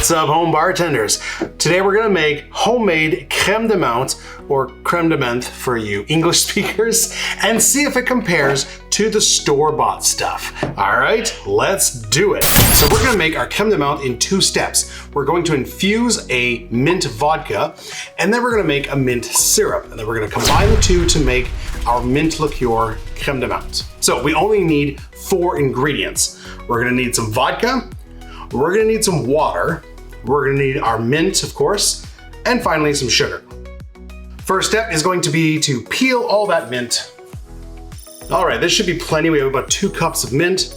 What's up, home bartenders? Today we're gonna make homemade crème de menthe, or crème de menthe for you English speakers, and see if it compares to the store-bought stuff. All right, let's do it. So we're gonna make our crème de menthe in 2 steps. We're going to infuse a mint vodka, and then we're gonna make a mint syrup, and then we're gonna combine the two to make our mint liqueur crème de menthe. So we only need 4 ingredients. We're gonna need some vodka, we're gonna need some water, we're gonna need our mint, of course, and finally some sugar. First step is going to be to peel all that mint. All right, this should be plenty. We have about 2 cups of mint.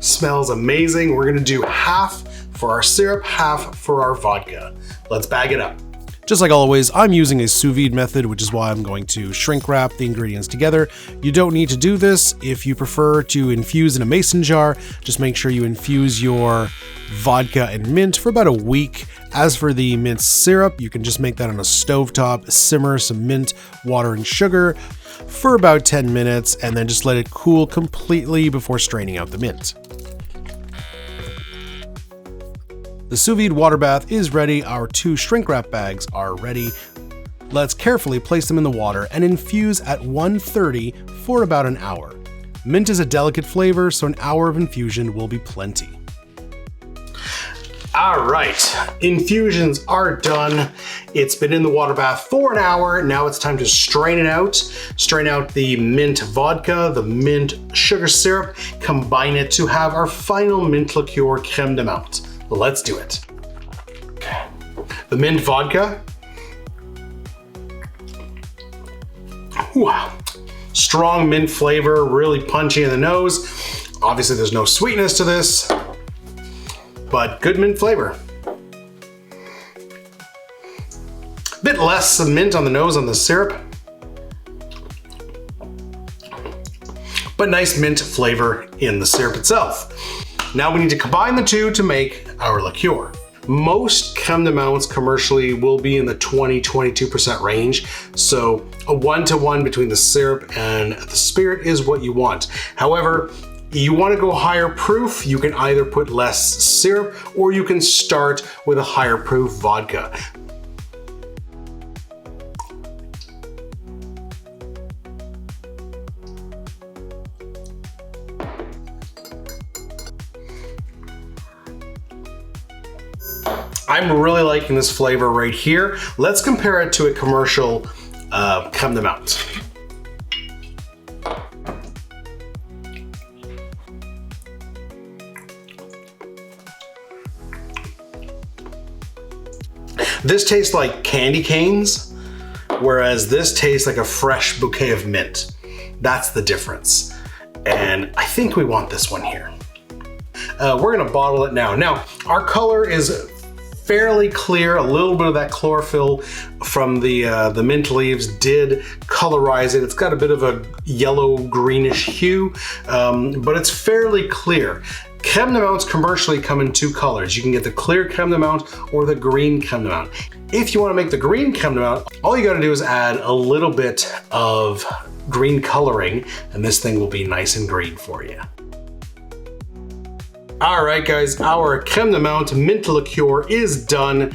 Smells amazing. We're gonna do half for our syrup, half for our vodka. Let's bag it up. Just like always, I'm using a sous vide method, which is why I'm going to shrink wrap the ingredients together. You don't need to do this. If you prefer to infuse in a mason jar, just make sure you infuse your vodka and mint for about a week. As for the mint syrup, you can just make that on a stovetop, simmer some mint, water, and sugar for about 10 minutes, and then just let it cool completely before straining out the mint. The sous vide water bath is ready. Our 2 shrink wrap bags are ready. Let's carefully place them in the water and infuse at 130 for about an hour. Mint is a delicate flavor, so an hour of infusion will be plenty. All right, infusions are done. It's been in the water bath for an hour. Now it's time to strain it out. Strain out the mint vodka, the mint sugar syrup, combine it to have our final mint liqueur crème de menthe. Let's do it. Okay. The mint vodka. Wow. Strong mint flavor, really punchy in the nose. Obviously there's no sweetness to this, but good mint flavor. Bit less mint on the nose on the syrup, but nice mint flavor in the syrup itself. Now we need to combine the two to make our liqueur. Most crème de menthes commercially will be in the 20-22% range, so a 1-to-1 between the syrup and the spirit is what you want. However, you want to go higher proof, you can either put less syrup or you can start with a higher proof vodka. I'm really liking this flavor right here. Let's compare it to a commercial crème de menthe. This tastes like candy canes, whereas this tastes like a fresh bouquet of mint. That's the difference. And I think we want this one here. We're gonna bottle it now. Now, our color is fairly clear. A little bit of that chlorophyll from the mint leaves did colorize it. It's got a bit of a yellow greenish hue, but it's fairly clear. Crème de menthes commercially come in 2 colors. You can get the clear crème de menthe or the green crème de menthe. If you want to make the green crème de menthe, all you got to do is add a little bit of green coloring, and this thing will be nice and green for you. All right, guys, our crème de menthe mint liqueur is done.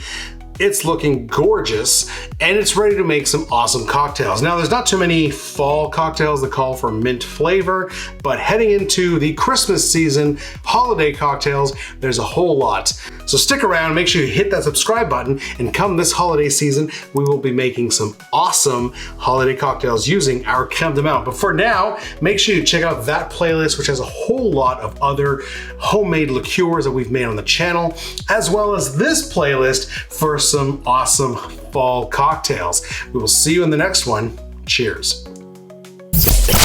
It's looking gorgeous, and it's ready to make some awesome cocktails. Now, there's not too many fall cocktails that call for mint flavor, but heading into the Christmas season, holiday cocktails, there's a whole lot. So stick around, make sure you hit that subscribe button, and come this holiday season, we will be making some awesome holiday cocktails using our crème de menthe. But for now, make sure you check out that playlist, which has a whole lot of other homemade liqueurs that we've made on the channel, as well as this playlist for some awesome fall cocktails. We will see you in the next one. Cheers.